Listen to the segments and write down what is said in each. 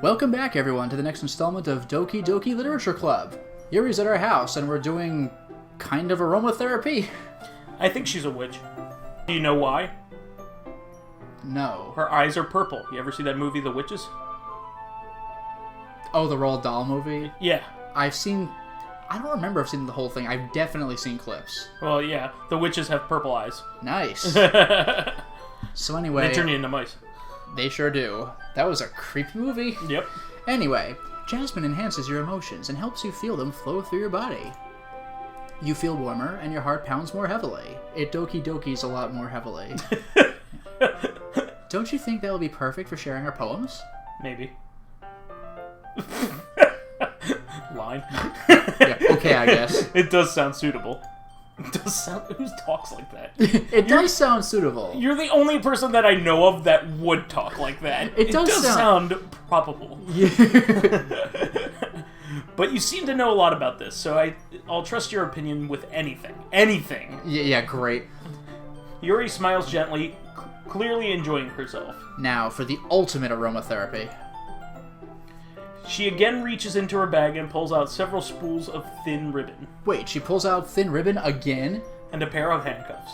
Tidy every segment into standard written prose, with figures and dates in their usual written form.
Welcome back, everyone, to the next installment of Doki Doki Literature Club. Yuri's at our house, and we're doing kind of aromatherapy. I think she's a witch. Do you know why? No. Her eyes are purple. You ever see that movie, The Witches? Oh, the Roald Dahl movie? Yeah. I don't remember if I've seen the whole thing. I've definitely seen clips. Well, yeah. The witches have purple eyes. Nice. They So anyway... turn you into mice. They sure do. That was a creepy movie. Yep. Anyway, Jasmine enhances your emotions and helps you feel them flow through your body. You feel warmer, and your heart pounds more heavily. It Doki Dokis a lot more heavily. Don't you think that will be perfect for sharing our poems? Maybe. Line. Yeah, okay, I guess. It does sound suitable. It does sound... Who talks like that? It does sound suitable. You're the only person that I know of that would talk like that. It does sound probable. Yeah. But you seem to know a lot about this, so I'll trust your opinion with anything. Anything. Yeah, great. Yuri smiles gently, clearly enjoying herself. Now, for the ultimate aromatherapy. She again reaches into her bag and pulls out several spools of thin ribbon. Wait, she pulls out thin ribbon again? And a pair of handcuffs.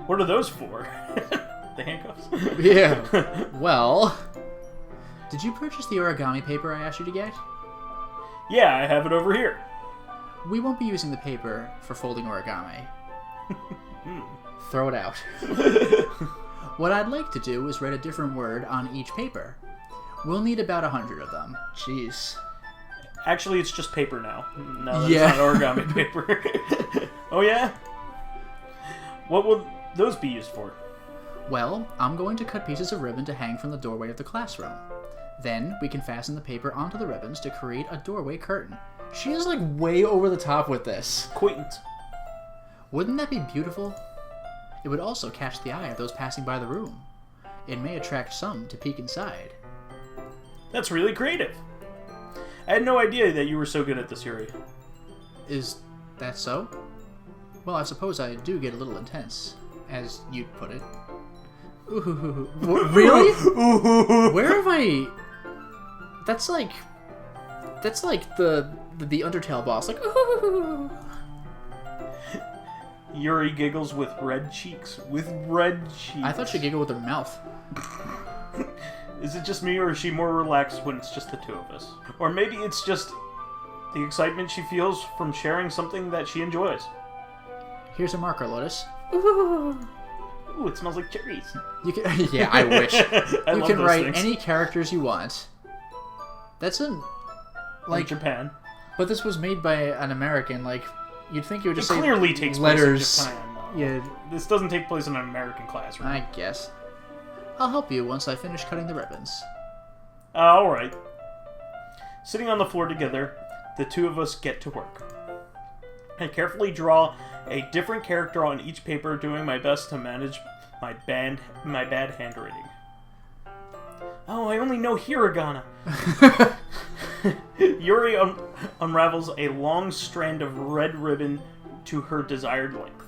What are those for? The handcuffs? Yeah. Well... Did you purchase the origami paper I asked you to get? Yeah, I have it over here. We won't be using the paper for folding origami. Throw it out. What I'd like to do is write a different word on each paper. We'll need about 100 of them. Jeez. Actually, it's just paper now. No, that's Yeah. not origami paper. Oh, yeah? What will those be used for? Well, I'm going to cut pieces of ribbon to hang from the doorway of the classroom. Then, we can fasten the paper onto the ribbons to create a doorway curtain. She is, like, way over the top with this. Acquaintance. Wouldn't that be beautiful? It would also catch the eye of those passing by the room. It may attract some to peek inside. That's really creative. I had no idea that you were so good at this, Yuri. Is that so? Well, I suppose I do get a little intense, as you'd put it. Ooh, really? Where have I... That's like the Undertale boss. Like, ooh. Yuri giggles with red cheeks. With red cheeks. I thought she giggled with her mouth. Is it just me, or is she more relaxed when it's just the two of us? Or maybe it's just the excitement she feels from sharing something that she enjoys. Here's a marker, Lotus. Ooh, it smells like cherries. You can, yeah, I wish. I You love can those write things. any characters you want. That's Like Japan. But this was made by an American. Like, you'd think you would just It say clearly takes letters. place in Japan, though. Yeah, This doesn't take place in an American classroom. I guess. I'll help you once I finish cutting the ribbons. Alright. Sitting on the floor together, the two of us get to work. I carefully draw a different character on each paper, doing my best to manage my bad handwriting. Oh, I only know hiragana. Yuri unravels a long strand of red ribbon to her desired length.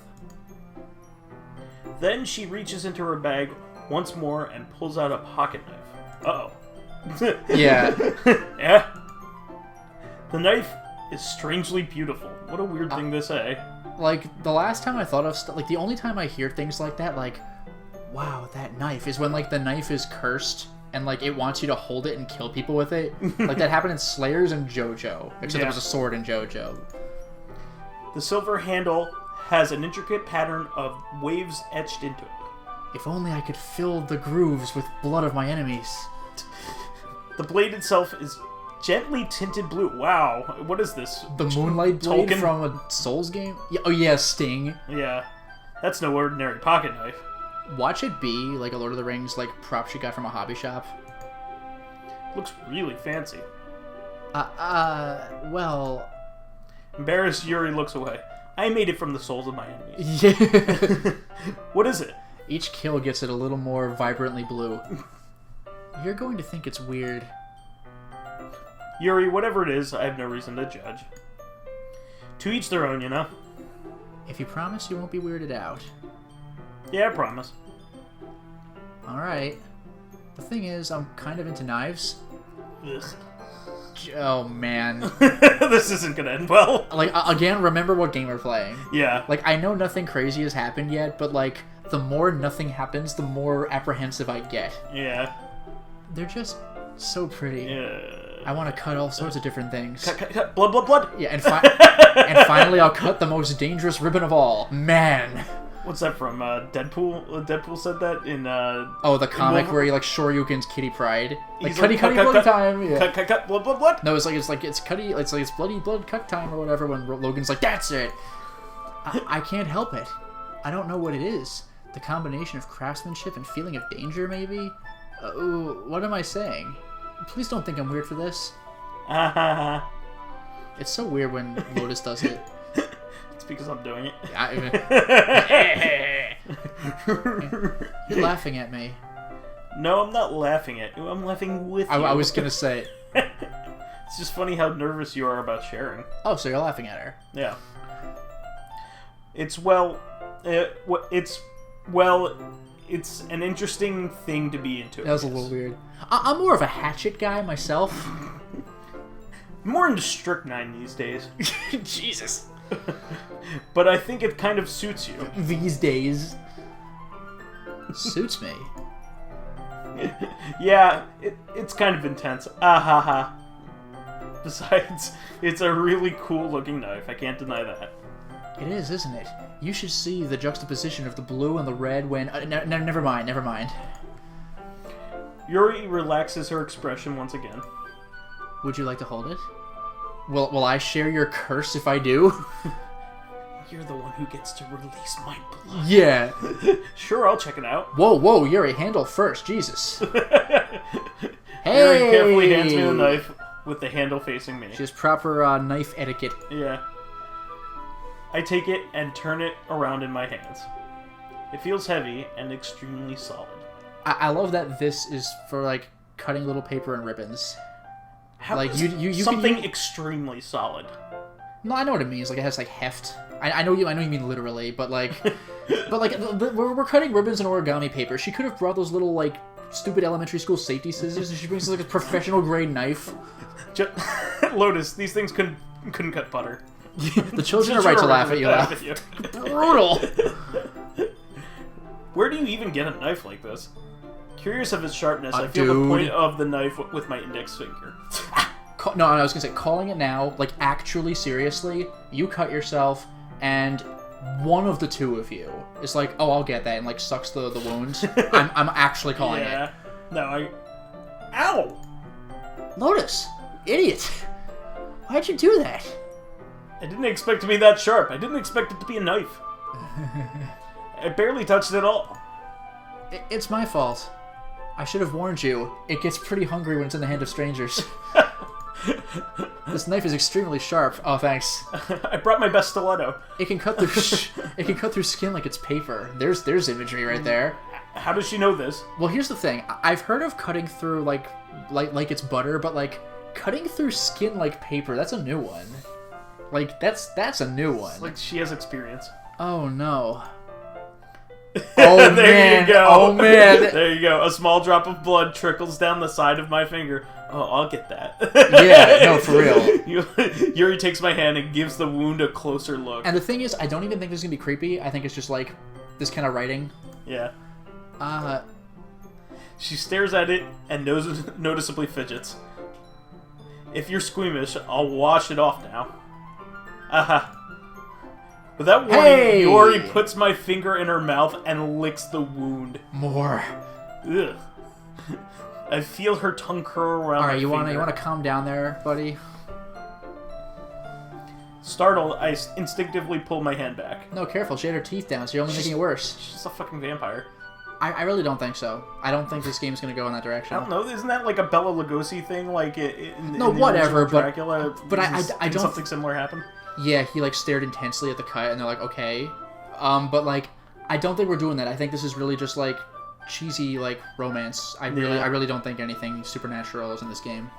Then she reaches into her bag once more and pulls out a pocket knife. Uh-oh. Yeah. Yeah. The knife is strangely beautiful. What a weird thing to say. Like, the last time I thought of like, the only time I hear things like that, like, wow, that knife, is when, like, the knife is cursed and, like, it wants you to hold it and kill people with it. Like, that happened in Slayers and JoJo. Except there was a sword in JoJo. The silver handle has an intricate pattern of waves etched into it. If only I could fill the grooves with blood of my enemies. The blade itself is gently tinted blue. Wow, what is this? The Moonlight Blade Token? from a Souls game? Yeah, oh yeah, Sting. Yeah, that's no ordinary pocket knife. Watch it be like a Lord of the Rings like prop she got from a hobby shop. Looks really fancy. Well... Embarrassed, Yuri looks away. I made it from the souls of my enemies. Yeah. What is it? Each kill gets it a little more vibrantly blue. You're going to think it's weird. Yuri, whatever it is, I have no reason to judge. To each their own, you know? If you promise you won't be weirded out. Yeah, I promise. Alright. The thing is, I'm kind of into knives. Ugh. Oh, man. This isn't gonna end well. Like, again, remember what game we're playing. Yeah. Like, I know nothing crazy has happened yet, but, like, the more nothing happens, the more apprehensive I get. Yeah. They're just so pretty. Yeah. I want to cut all sorts of different things. Cut. Blood. Yeah, and finally I'll cut the most dangerous ribbon of all. Man. What's that from? Deadpool? Deadpool said that in, Oh, the comic where he, like, Shoryuken's Kitty Pride. Like, He's cutty, bloody time. Yeah. Cut, blood. No, it's cutty, it's bloody blood cut time or whatever when Logan's like, that's it. I can't help it. I don't know what it is. The combination of craftsmanship and feeling of danger, maybe? What am I saying? Please don't think I'm weird for this. It's so weird when Lotus does it. It's because I'm doing it. You're laughing at me. No, I'm not laughing at you. I'm laughing with you. I was gonna say. It's just funny how nervous you are about sharing. Oh, so you're laughing at her. Yeah. It's an interesting thing to be into. That was a little weird. I'm more of a hatchet guy myself. More into strychnine these days. Jesus. But I think it kind of suits you. These days. Suits me. Yeah, it's kind of intense. Ha. Besides, it's a really cool looking knife. I can't deny that. It is, isn't it? You should see the juxtaposition of the blue and the red when... never mind. Yuri relaxes her expression once again. Would you like to hold it? Will I share your curse if I do? You're the one who gets to release my blood. Yeah. Sure, I'll check it out. Whoa, Yuri, handle first, Jesus. Hey! Yuri carefully hands me the knife with the handle facing me. Just proper knife etiquette. Yeah. I take it and turn it around in my hands. It feels heavy and extremely solid. I love that this is for, like, cutting little paper and ribbons. How like, is you something can extremely solid? No, I know what it means. Like, it has, like, heft. I know you mean literally, but, like... we're cutting ribbons and origami paper. She could have brought those little, like, stupid elementary school safety scissors, and she brings, like, a professional-grade knife. Lotus, these things couldn't cut butter. The children are right to laugh at you. Brutal! Where do you even get a knife like this? Curious of its sharpness, I feel dude. the point of the knife with my index finger. No, I was gonna say, calling it now, like, actually, seriously, you cut yourself, and one of the two of you is like, oh, I'll get that, and, like, sucks the wound. I'm actually calling it. No, Ow! Lotus! Idiot! Why'd you do that? I didn't expect it to be that sharp. I didn't expect it to be a knife. I barely touched it at all. It's my fault. I should have warned you. It gets pretty hungry when it's in the hand of strangers. This knife is extremely sharp. Oh, thanks. I brought my best stiletto. It can cut through. It can cut through skin like it's paper. There's imagery right there. How does she know this? Well, here's the thing. I've heard of cutting through like it's butter, but like cutting through skin like paper. That's a new one. Like that's a new one. It's like she has experience. Oh no. Oh man! You go. Oh man! There you go. A small drop of blood trickles down the side of my finger. Oh, I'll get that. Yeah, no, for real. Yuri takes my hand and gives the wound a closer look. And the thing is, I don't even think this is gonna be creepy. I think it's just like this kind of writing. Yeah. She stares at it and noticeably fidgets. If you're squeamish, I'll wash it off now. Without warning, Yuri puts my finger in her mouth and licks the wound. More. Ugh. I feel her tongue curl around my finger. Alright, you wanna calm down there, buddy? Startled, I instinctively pull my hand back. No, careful. She had her teeth down, so you're only making it worse. She's just a fucking vampire. I really don't think so. I don't think this game's gonna go in that direction. I don't know. Isn't that like a Bela Lugosi thing? Like in no, the whatever. Dracula, but I don't. Something similar happen. Yeah, he like stared intensely at the cut, and they're like, okay. But like, I don't think we're doing that. I think this is really just like cheesy like romance. I really don't think anything supernatural is in this game.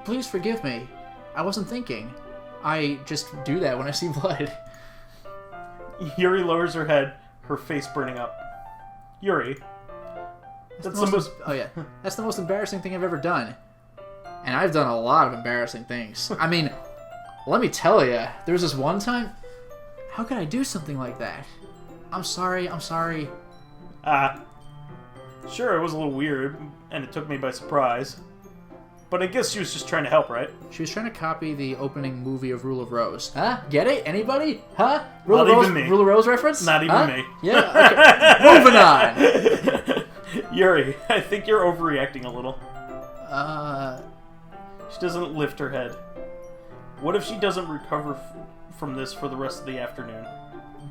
Please forgive me. I wasn't thinking. I just do that when I see blood. Yuri lowers her head, her face burning up. Yuri, That's the most... Oh, yeah. That's the most embarrassing thing I've ever done. And I've done a lot of embarrassing things. I mean, let me tell you, there was this one time... How could I do something like that? I'm sorry. Sure, it was a little weird, and it took me by surprise. But I guess she was just trying to help, right? She was trying to copy the opening movie of Rule of Rose. Huh? Get it? Anybody? Huh? Not even me. Rule of Rose reference? Not even me. Yeah, okay. Moving on. Yuri, I think you're overreacting a little. Uh... She doesn't lift her head. What if she doesn't recover from this for the rest of the afternoon?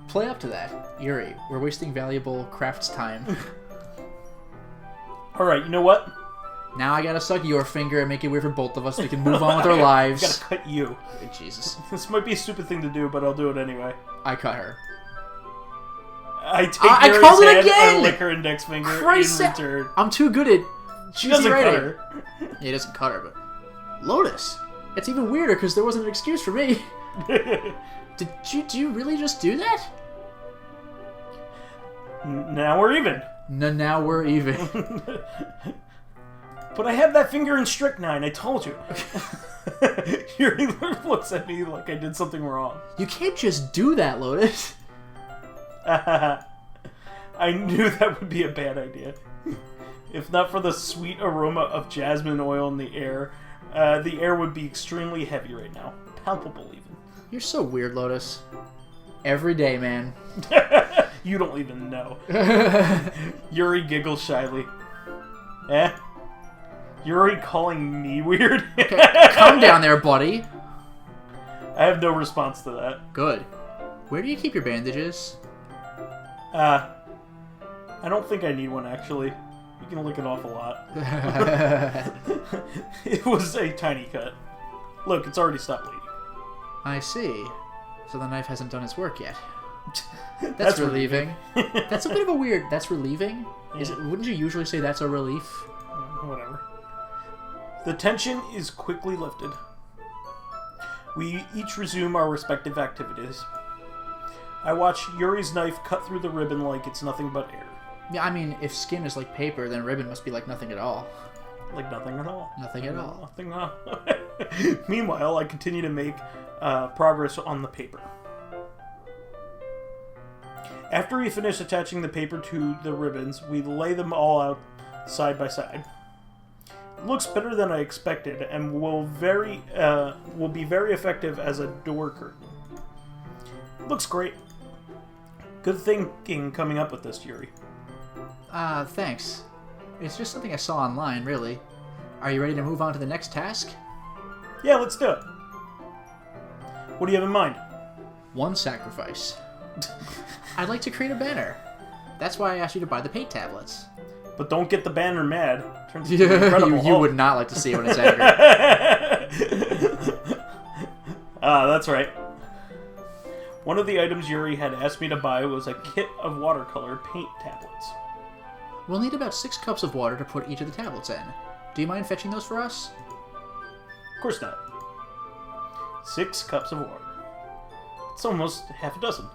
Play up to that. Yuri, we're wasting valuable crafts time. Alright, you know what? Now I gotta suck your finger and make it weird for both of us so we can move on with our lives. I gotta cut you. Jesus. This might be a stupid thing to do, but I'll do it anyway. I cut her. I take I Yuri's called it hand again! and lick her index finger Christ, in return. I'm too good at... She doesn't cut her. Yeah, he doesn't cut her, but... Lotus! It's even weirder because there wasn't an excuse for me. Do you really just do that? Now we're even. Now we're even. But I have that finger in strychnine, I told you. Yuri looks at me like I did something wrong. You can't just do that, Lotus. I knew that would be a bad idea. If not for the sweet aroma of jasmine oil in the air would be extremely heavy right now. Palpable, even. You're so weird, Lotus. Every day, man. You don't even know. Yuri giggles shyly. Eh? Yuri calling me weird? Okay, calm down there, buddy. I have no response to that. Good. Where do you keep your bandages? I don't think I need one, actually. You can lick it off a lot. It was a tiny cut. Look, it's already stopped bleeding. I see. So the knife hasn't done its work yet. That's relieving. That's a bit of a weird... That's relieving? Is it? Wouldn't you usually say that's a relief? Whatever. The tension is quickly lifted. We each resume our respective activities. I watch Yuri's knife cut through the ribbon like it's nothing but air. Yeah, I mean, if skin is like paper, then ribbon must be like nothing at all. Like nothing at all. Nothing at all. Nothing at all. Meanwhile, I continue to make progress on the paper. After we finish attaching the paper to the ribbons, we lay them all out side by side. It looks better than I expected, and will be very effective as a door curtain. Looks great. Good thinking coming up with this, Yuri. Thanks. It's just something I saw online, really. Are you ready to move on to the next task? Yeah, let's do it. What do you have in mind? One sacrifice. I'd like to create a banner. That's why I asked you to buy the paint tablets. But don't get the banner mad. Turns into an Incredible you would not like to see it when it's angry. That's right. One of the items Yuri had asked me to buy was a kit of watercolor paint tablets. We'll need about 6 cups of water to put each of the tablets in. Do you mind fetching those for us? Of course not. 6 cups of water. It's almost half a dozen.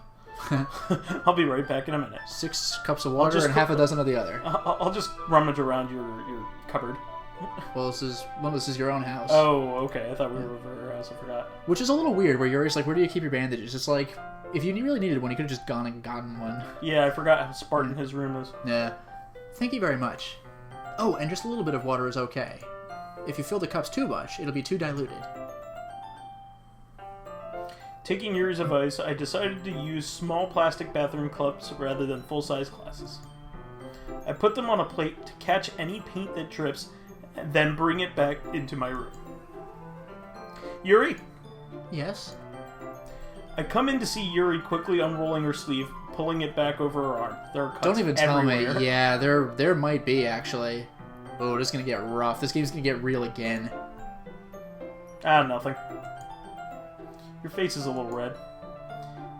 I'll be right back in a minute. 6 cups of water and half a dozen of the other. I'll just rummage around your cupboard. Well, this is your own house. Oh, okay. I thought we were over her house. I forgot. Which is a little weird, where Yuri's like, where do you keep your bandages? It's like, if you really needed one, you could have just gone and gotten one. Yeah, I forgot how Spartan his room is. Yeah. Thank you very much. Oh, and just a little bit of water is okay. If you fill the cups too much, it'll be too diluted. Taking Yuri's advice, I decided to use small plastic bathroom cups rather than full-size glasses. I put them on a plate to catch any paint that drips, and then bring it back into my room. Yuri? Yes? I come in to see Yuri quickly unrolling her sleeve, pulling it back over her arm. There are cuts Don't even tell everywhere. me. Yeah, there might be, actually. Oh, this is gonna get rough. This game's gonna get real again. Nothing. Your face is a little red.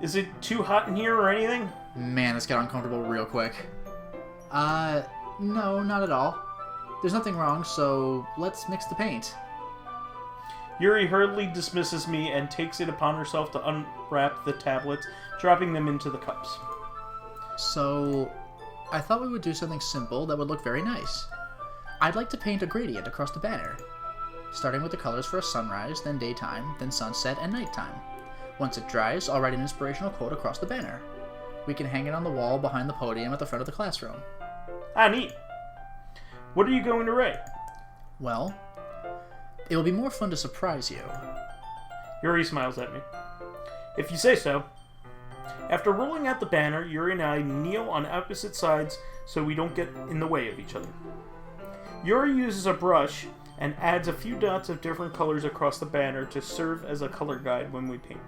Is it too hot in here or anything? Man, this got uncomfortable real quick. No, not at all. There's nothing wrong, so let's mix the paint. Yuri hurriedly dismisses me and takes it upon herself to unwrap the tablets, dropping them into the cups. So, I thought we would do something simple that would look very nice. I'd like to paint a gradient across the banner, starting with the colors for a sunrise, then daytime, then sunset, and nighttime. Once it dries, I'll write an inspirational quote across the banner. We can hang it on the wall behind the podium at the front of the classroom. Ah, neat. What are you going to write? Well, it will be more fun to surprise you. Yuri smiles at me. If you say so. After rolling out the banner, Yuri and I kneel on opposite sides so we don't get in the way of each other. Yuri uses a brush and adds a few dots of different colors across the banner to serve as a color guide when we paint.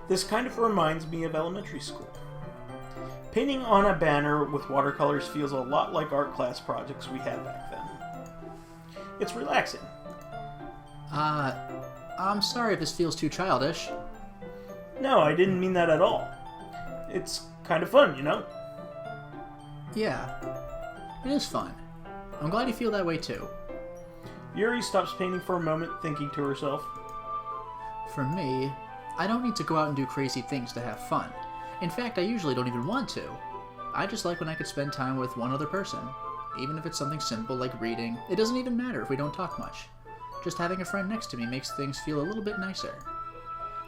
This kind of reminds me of elementary school. Painting on a banner with watercolors feels a lot like art class projects we had back then. It's relaxing. I'm sorry if this feels too childish. No, I didn't mean that at all. It's kind of fun, you know? Yeah, it is fun. I'm glad you feel that way too. Yuri stops painting for a moment, thinking to herself. For me, I don't need to go out and do crazy things to have fun. In fact, I usually don't even want to. I just like when I could spend time with one other person. Even if it's something simple like reading, it doesn't even matter if we don't talk much. Just having a friend next to me makes things feel a little bit nicer.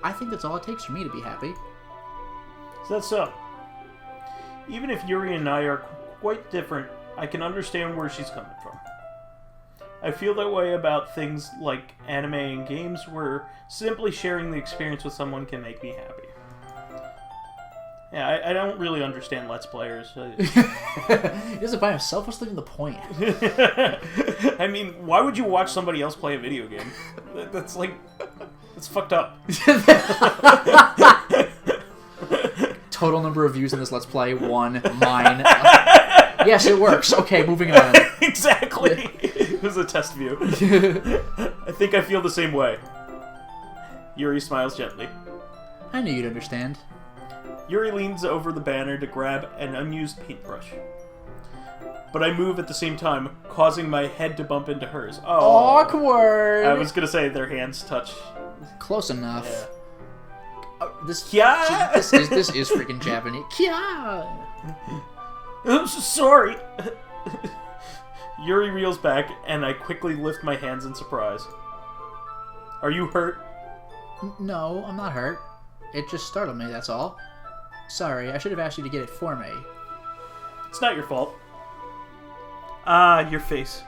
I think that's all it takes for me to be happy. Is that so? Even if Yuri and I are quite different, I can understand where she's coming from. I feel that way about things like anime and games, where simply sharing the experience with someone can make me happy. Yeah, I don't really understand Let's Players. He does it by himself? What's even the point? I mean, why would you watch somebody else play a video game? That's like... That's fucked up. Total number of views in this Let's Play, 1. Mine. Yes, it works. Okay, moving on. Exactly. It was a test view. I think I feel the same way. Yuri smiles gently. I knew you'd understand. Yuri leans over the banner to grab an unused paintbrush. But I move at the same time, causing my head to bump into hers. Oh, awkward! I was gonna say their hands touch. Close enough. Yeah. This is freaking Japanese. Kya! I'm so sorry. Yuri reels back, and I quickly lift my hands in surprise. Are you hurt? No, I'm not hurt. It just startled me, that's all. Sorry, I should have asked you to get it for me. It's not your fault. Ah, your face.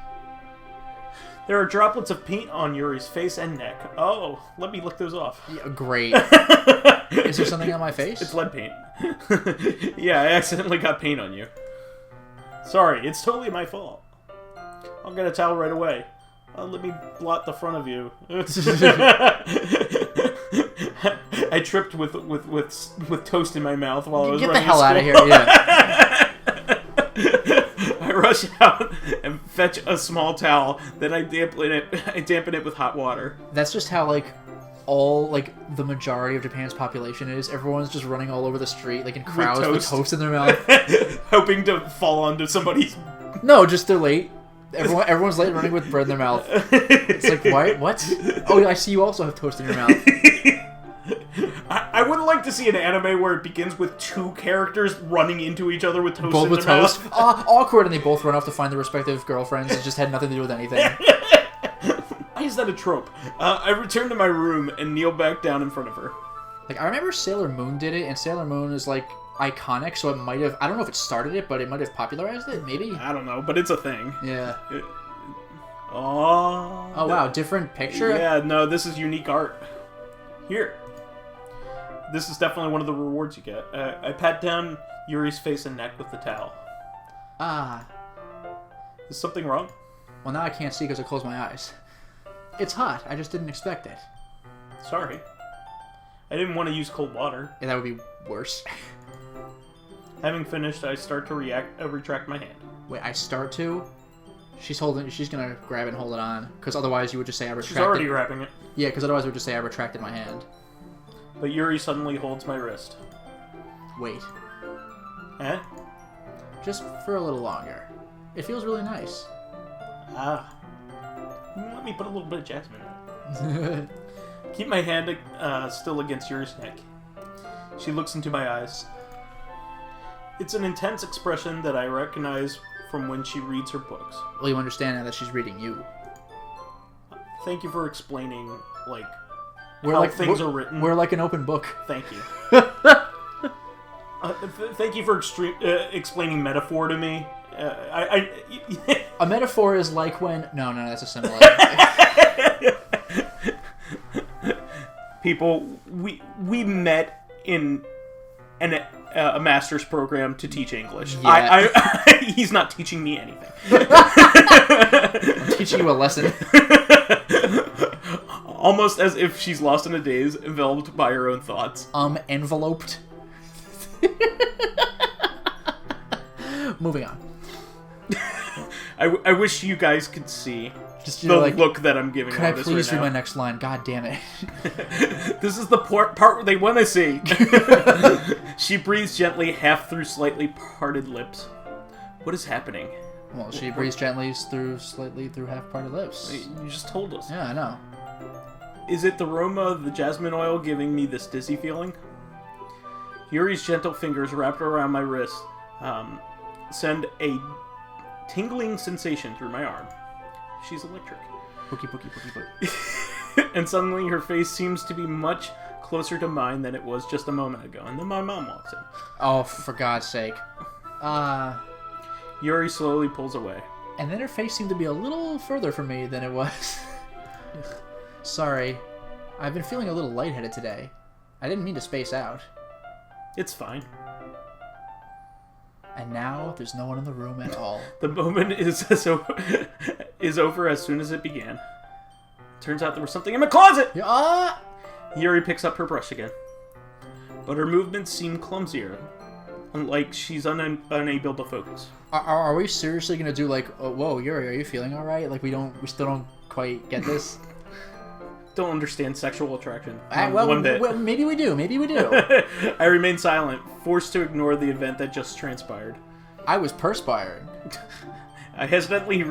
There are droplets of paint on Yuri's face and neck. Oh, let me lick those off. Yeah, great. Is there something on my face? It's lead paint. Yeah, I accidentally got paint on you. Sorry, it's totally my fault. I'll get a towel right away. Let me blot the front of you. I tripped with toast in my mouth while I was running. Get the hell out of here! Yeah. I rush out and fetch a small towel. Then I dampen it with hot water. That's just how the majority of Japan's population is. Everyone's just running all over the street, like in crowds with toast in their mouth, hoping to fall onto somebody's. No, just they're late. Everyone's late running with bread in their mouth. It's like, what? Oh, I see you also have toast in your mouth. I would like to see an anime where it begins with two characters running into each other with toast both in with their toast. mouth. Awkward, and they both run off to find their respective girlfriends. It just had nothing to do with anything. Why is that a trope? I return to my room and kneel back down in front of her. Like, I remember Sailor Moon did it, and Sailor Moon is, like, iconic, so it might have... I don't know if it started it, but it might have popularized it, maybe? I don't know, but it's a thing. Yeah. Oh, wow, different picture? Yeah, no, this is unique art. Here. This is definitely one of the rewards you get. I pat down Yuri's face and neck with the towel. Ah. Is something wrong? Well, now I can't see because I closed my eyes. It's hot. I just didn't expect it. Sorry. I didn't want to use cold water. Yeah, that would be worse. Having finished, I start to retract my hand. Wait, I start to? She's gonna grab it and hold it on, because otherwise you would just say I retracted. She's already grabbing it. Yeah, because otherwise it would just say I retracted my hand. But Yuri suddenly holds my wrist. Wait. Eh? Just for a little longer. It feels really nice. Ah. Let me put a little bit of jasmine in it. Keep my hand still against Yuri's neck. She looks into my eyes. It's an intense expression that I recognize from when she reads her books. Well, you understand now that she's reading you. Thank you for explaining, how things are written. We're like an open book. Thank you. Thank you for explaining metaphor to me. A metaphor is like when... No, that's a symbol. People, we met in a master's program to teach English. Yeah. He's not teaching me anything. I'm teaching you a lesson. Almost as if she's lost in a daze, enveloped by her own thoughts. Enveloped. Moving on. I wish you guys could see Just, the look that I'm giving. Could I please read my next line? God damn it. This is the part where they want to see. She breathes gently, half through slightly parted lips. What is happening? Well, she breathes gently slightly through half-parted lips. You just told us. Yeah, I know. Is it the aroma of the jasmine oil giving me this dizzy feeling? Yuri's gentle fingers wrapped around my wrist send a tingling sensation through my arm. She's electric. Pookie. And suddenly her face seems to be much closer to mine than it was just a moment ago. And then my mom walks in. Oh, for God's sake. Yuri slowly pulls away. And then her face seemed to be a little further from me than it was. Sorry. I've been feeling a little lightheaded today. I didn't mean to space out. It's fine. And now there's no one in the room at all. The moment is over as soon as it began. Turns out there was something in my closet! Yuri picks up her brush again. But her movements seem clumsier. Like she's unable to focus. Are we seriously gonna do whoa, Yuri, are you feeling alright? Like we still don't quite get this? Don't understand sexual attraction. One bit. Well, maybe we do. I remain silent, forced to ignore the event that just transpired. I was perspiring. I hesitantly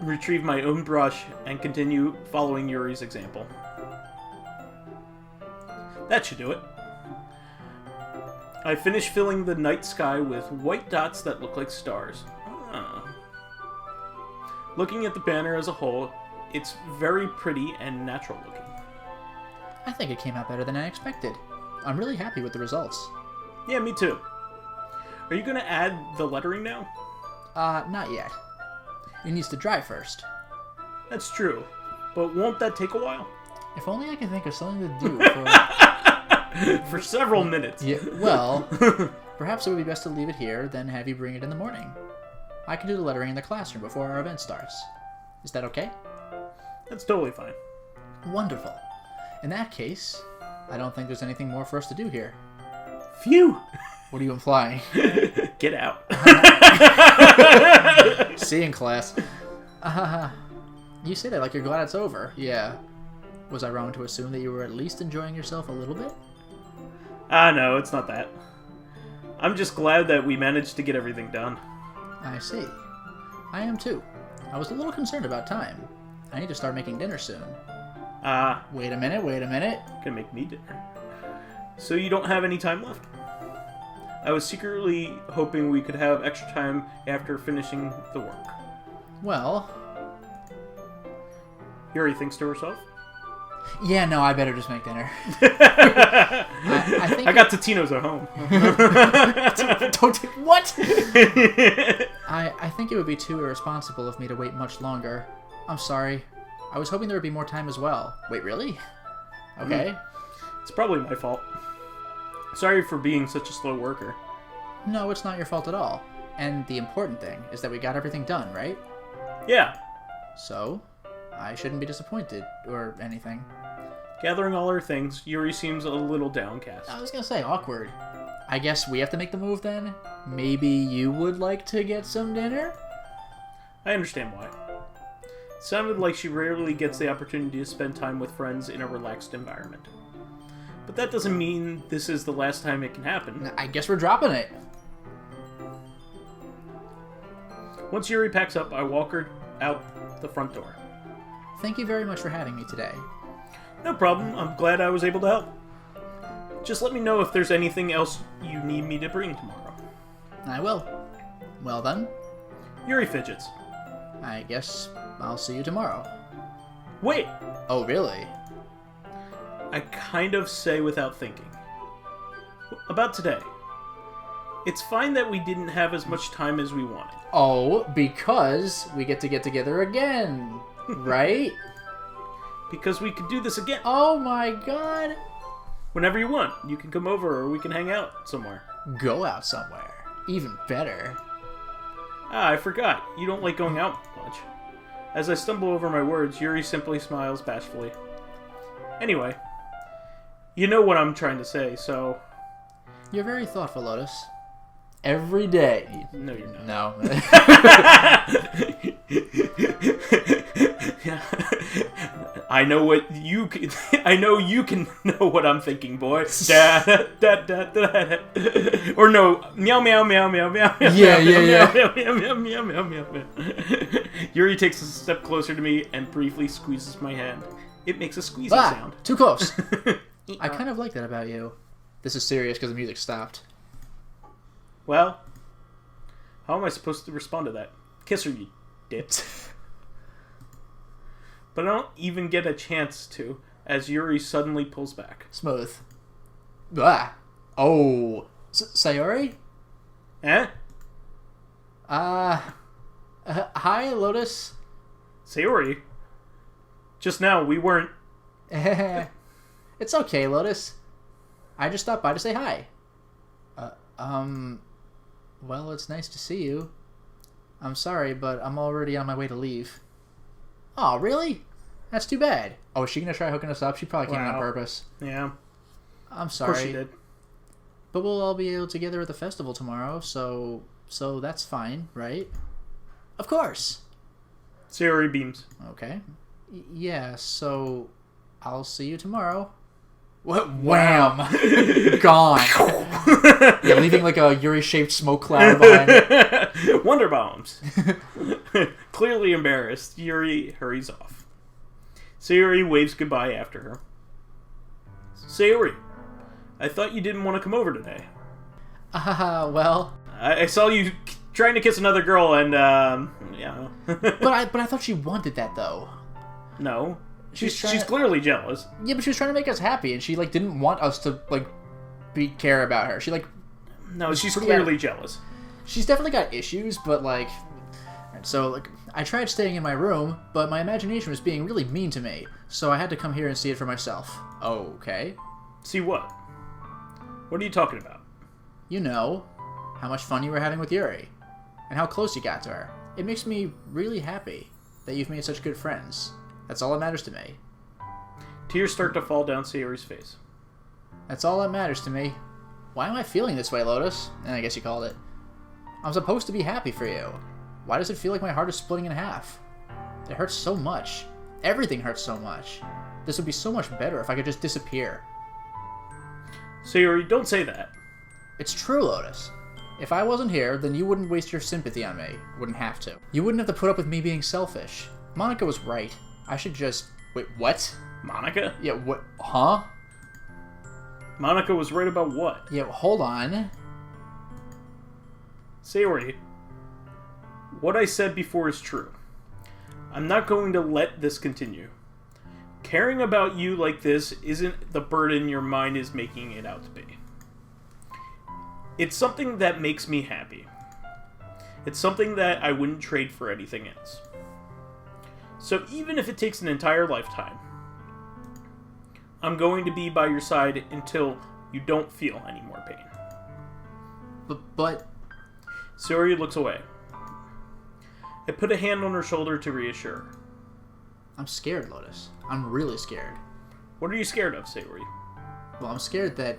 retrieve my own brush and continue following Yuri's example. That should do it. I finish filling the night sky with white dots that look like stars. Looking at the banner as a whole, it's very pretty and natural looking. I think it came out better than I expected. I'm really happy with the results. Yeah, me too. Are you going to add the lettering now? Not yet. It needs to dry first. That's true. But won't that take a while? If only I could think of something to do for... for several minutes. Yeah, well, perhaps it would be best to leave it here, then have you bring it in the morning. I can do the lettering in the classroom before our event starts. Is that okay? That's totally fine. Wonderful. In that case, I don't think there's anything more for us to do here. Phew! What are you implying? Get out. See you in class. You say that like you're glad it's over. Yeah. Was I wrong to assume that you were at least enjoying yourself a little bit? No, it's not that. I'm just glad that we managed to get everything done. I see. I am too. I was a little concerned about time. I need to start making dinner soon. Wait a minute. Gonna make me dinner. So you don't have any time left? I was secretly hoping we could have extra time after finishing the work. Well... Yuri thinks to herself. Yeah, no, I better just make dinner. I think I got Totino's at home. What? I think it would be too irresponsible of me to wait much longer. I'm sorry. I was hoping there would be more time as well. Wait, really? Okay. It's probably my fault. Sorry for being such a slow worker. No, it's not your fault at all. And the important thing is that we got everything done, right? Yeah. So, I shouldn't be disappointed, or anything. Gathering all her things, Yuri seems a little downcast. I was gonna say, awkward. I guess we have to make the move then? Maybe you would like to get some dinner? I understand why. It sounded like she rarely gets the opportunity to spend time with friends in a relaxed environment. But that doesn't mean this is the last time it can happen. I guess we're dropping it. Once Yuri packs up, I walk her out the front door. Thank you very much for having me today. No problem. I'm glad I was able to help. Just let me know if there's anything else you need me to bring tomorrow. I will. Well then, Yuri fidgets. I guess I'll see you tomorrow. Wait! Oh, really? I kind of say without thinking. About today. It's fine that we didn't have as much time as we wanted. Oh, because we get together again, right? Because we could do this again. Oh my god! Whenever you want. You can come over or we can hang out somewhere. Go out somewhere. Even better. Ah, I forgot. You don't like going out much. As I stumble over my words, Yuri simply smiles bashfully. Anyway, you know what I'm trying to say, so... You're very thoughtful, Lotus. Every day. No, you're not. No. I know what you can... I know you can know what I'm thinking, boy. Da, da, da, da, da. Or no, meow, meow, meow, meow, meow, meow, Yeah. meow, meow, meow, meow, meow, meow, meow, meow. Yuri takes a step closer to me and briefly squeezes my hand. It makes a squeezing sound. Too close. I kind of like that about you. This is serious because the music stopped. Well, how am I supposed to respond to that? Kiss her, you dip. But I don't even get a chance to, as Yuri suddenly pulls back. Smooth. Ah. Oh. Sayori? Eh? Hi, Lotus. Sayori? Just now, we weren't... It's okay, Lotus. I just stopped by to say hi. Well, it's nice to see you. I'm sorry, but I'm already on my way to leave. Oh, really? That's too bad. Oh, is she gonna try hooking us up? She probably came on purpose. Yeah. I'm sorry. Of course she did. But we'll all be together at the festival tomorrow, so that's fine, right? Of course. Sayori beams. Okay. Yeah, so I'll see you tomorrow. What? Wham! Gone. Yeah, leaving like a Yuri-shaped smoke cloud behind it. Wonder bombs. Clearly embarrassed, Yuri hurries off. Sayori waves goodbye after her. Sayori, I thought you didn't want to come over today. Well... I saw you trying to kiss another girl and, yeah. but I thought she wanted that, though. No. She's clearly jealous. Yeah, but she was trying to make us happy, and she, like, didn't want us to, like, care about her. She, like... No, she's clearly jealous. She's definitely got issues, but, like... So, like, I tried staying in my room, but my imagination was being really mean to me, so I had to come here and see it for myself. Okay. See what? What are you talking about? You know, how much fun you were having with Yuri, and how close you got to her. It makes me really happy that you've made such good friends. That's all that matters to me. Tears start to fall down Sayori's face. That's all that matters to me. Why am I feeling this way, Lotus? And I guess you called it. I'm supposed to be happy for you. Why does it feel like my heart is splitting in half? It hurts so much. Everything hurts so much. This would be so much better if I could just disappear. Sayori, don't say that. It's true, Lotus. If I wasn't here, then you wouldn't waste your sympathy on me. Wouldn't have to. You wouldn't have to put up with me being selfish. Monica was right. I should just... Wait, what? Monica? Yeah, what? Huh? Monica was right about what? Yeah, hold on. Sayori, what I said before is true. I'm not going to let this continue. Caring about you like this isn't the burden your mind is making it out to be. It's something that makes me happy. It's something that I wouldn't trade for anything else. So even if it takes an entire lifetime, I'm going to be by your side until you don't feel any more pain. But... Sayori looks away. I put a hand on her shoulder to reassure her. I'm scared, Lotus. I'm really scared. What are you scared of, Sayori? Well, I'm scared that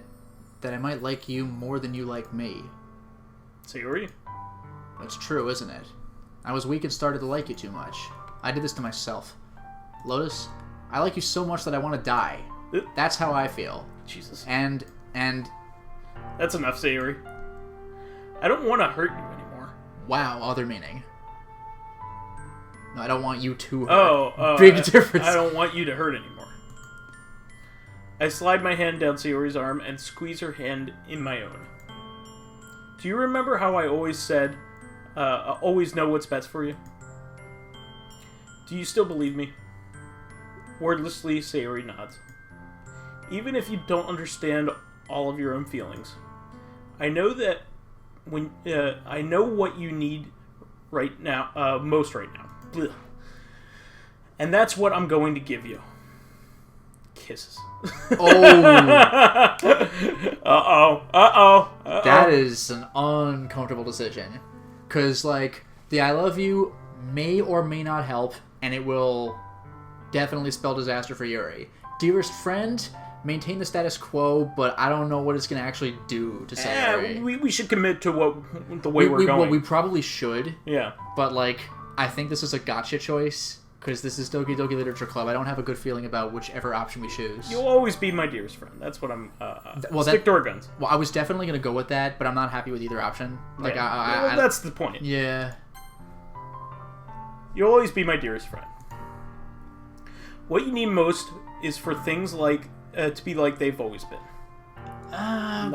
I might like you more than you like me. Sayori? That's true, isn't it? I was weak and started to like you too much. I did this to myself. Lotus, I like you so much that I want to die. That's how I feel. Jesus. And... That's enough, Sayori. I don't want to hurt you anymore. Wow, other meaning. No, I don't want you to hurt. Oh, Big difference. I don't want you to hurt anymore. I slide my hand down Sayori's arm and squeeze her hand in my own. Do you remember how I always said, always know what's best for you? Do you still believe me? Wordlessly, Sayori nods. Even if you don't understand all of your own feelings, I know that I know what you need right now, most right now. Blech. And that's what I'm going to give you. Kisses. Oh. That is an uncomfortable decision. Because, like, the I love you may or may not help, and it will definitely spell disaster for Yuri. Dearest friend, maintain the status quo, but I don't know what it's going to actually do to Sayori. We should commit to the way we're going. Well, we probably should. Yeah. But, like, I think this is a gotcha choice. Because this is Doki Doki Literature Club. I don't have a good feeling about whichever option we choose. You'll always be my dearest friend. That's what I'm... stick to our guns. Well, I was definitely going to go with that, but I'm not happy with either option. Like, yeah. That's the point. Yeah. You'll always be my dearest friend. What you need most is for things like... to be like they've always been. Not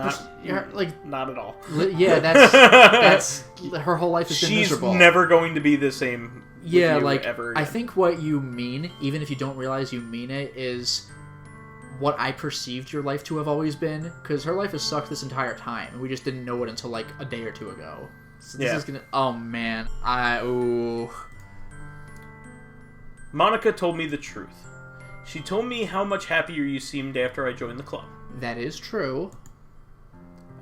at all. Yeah, that's her whole life has been miserable. She's never going to be the same. Yeah, like ever again. I think what you mean, even if you don't realize you mean it, is what I perceived your life to have always been. Because her life has sucked this entire time, and we just didn't know it until like a day or two ago. So this is gonna. Oh man, Monica told me the truth. She told me how much happier you seemed after I joined the club. That is true.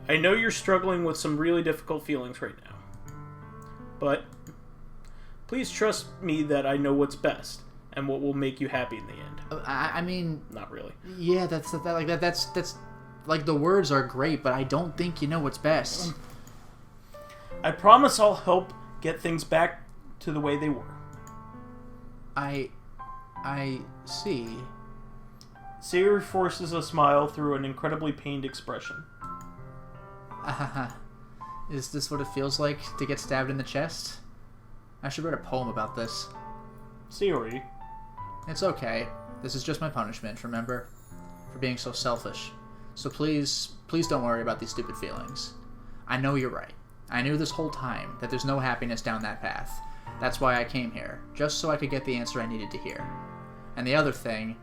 I know you're struggling with some really difficult feelings right now. But please trust me that I know what's best and what will make you happy in the end. I mean... Not really. Yeah, that's like the words are great, but I don't think you know what's best. I promise I'll help get things back to the way they were. I see. Sayori forces a smile through an incredibly pained expression. Is this what it feels like to get stabbed in the chest? I should write a poem about this. Sayori. It's okay. This is just my punishment, remember? For being so selfish. So please don't worry about these stupid feelings. I know you're right. I knew this whole time that there's no happiness down that path. That's why I came here, just so I could get the answer I needed to hear. And the other thing,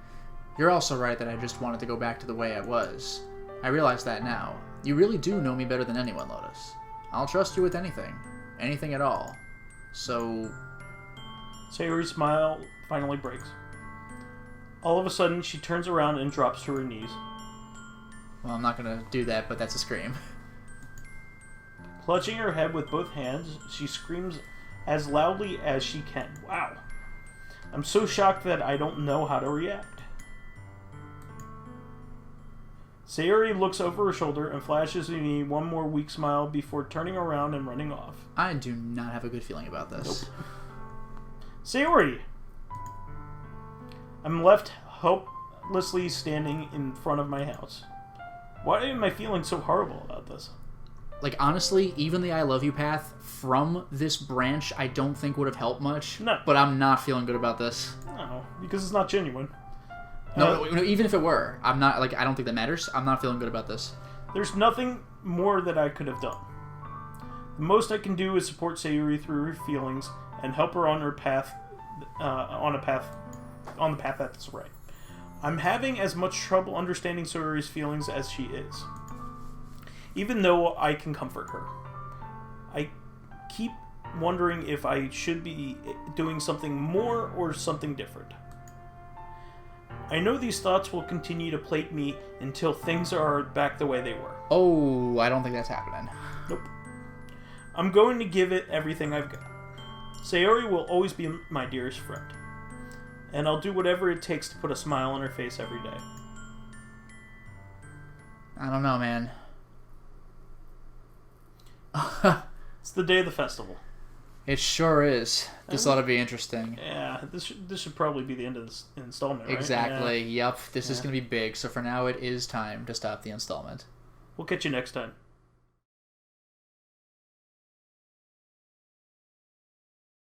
you're also right that I just wanted to go back to the way I was. I realize that now. You really do know me better than anyone, Lotus. I'll trust you with anything. Anything at all. So... Sayori's smile finally breaks. All of a sudden, she turns around and drops to her knees. Well, I'm not gonna do that, but that's a scream. Clutching her head with both hands, she screams as loudly as she can. Wow. I'm so shocked that I don't know how to react. Sayori looks over her shoulder and flashes me one more weak smile before turning around and running off. I do not have a good feeling about this. Nope. Sayori! I'm left helplessly standing in front of my house. Why am I feeling so horrible about this? Like, honestly, even the I love you path from this branch I don't think would have helped much. No. But I'm not feeling good about this. No, because it's not genuine. No, even if it were, I'm not, like, I don't think that matters. I'm not feeling good about this. There's nothing more that I could have done. The most I can do is support Sayori through her feelings and help her on her path, on the path that's right. I'm having as much trouble understanding Sayori's feelings as she is. Even though I can comfort her. I keep wondering if I should be doing something more or something different. I know these thoughts will continue to plague me until things are back the way they were. Oh, I don't think that's happening. Nope. I'm going to give it everything I've got. Sayori will always be my dearest friend. And I'll do whatever it takes to put a smile on her face every day. I don't know, man. It's the day of the festival. It sure is. This ought to be interesting. Yeah, this should probably be the end of this installment, right? Exactly. Yeah. Yep. This is going to be big. So for now, it is time to stop the installment. We'll catch you next time.